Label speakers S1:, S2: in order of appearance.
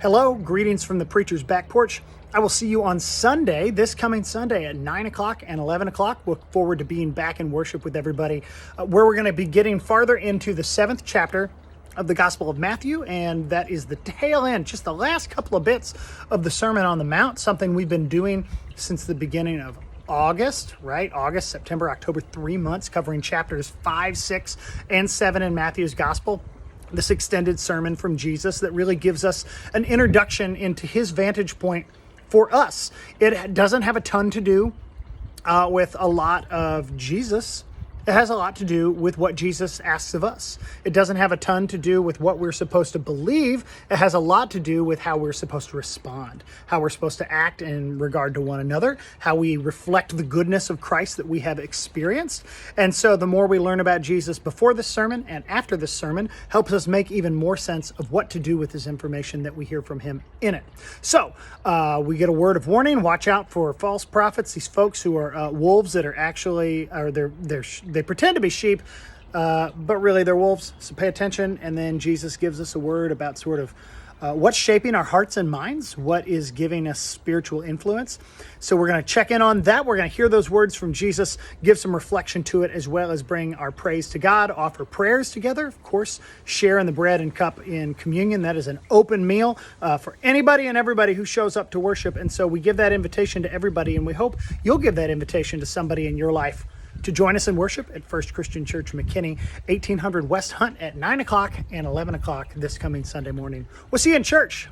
S1: Hello, greetings from the preacher's back porch. I will see you on Sunday, this coming Sunday at 9 o'clock and 11 o'clock. Look forward to being back in worship with everybody, where we're going to be getting farther into the 7th chapter of the Gospel of Matthew, and that is the tail end, just the last couple of bits of the Sermon on the Mount, something we've been doing since the beginning of August, right? August, September, October, 3 months, covering chapters 5, 6, and 7 in Matthew's Gospel. This extended sermon from Jesus that really gives us an introduction into his vantage point for us. It doesn't have a ton to do with a lot of Jesus. It has a lot to do with what Jesus asks of us. It doesn't have a ton to do with what we're supposed to believe. It has a lot to do with how we're supposed to respond, how we're supposed to act in regard to one another, how we reflect the goodness of Christ that we have experienced. And so the more we learn about Jesus before this sermon and after this sermon helps us make even more sense of what to do with this information that we hear from him in it. So we get a word of warning. Watch out for false prophets, these folks who are wolves that are actually, they pretend to be sheep, but really they're wolves. So pay attention. And then Jesus gives us a word about sort of what's shaping our hearts and minds, what is giving us spiritual influence. So we're going to check in on that. We're going to hear those words from Jesus, give some reflection to it, as well as bring our praise to God, offer prayers together, of course, share in the bread and cup in communion. That is an open meal for anybody and everybody who shows up to worship. And so we give that invitation to everybody, and we hope you'll give that invitation to somebody in your life to join us in worship at First Christian Church, McKinney, 1800 West Hunt at 9 o'clock and 11 o'clock this coming Sunday morning. We'll see you in church.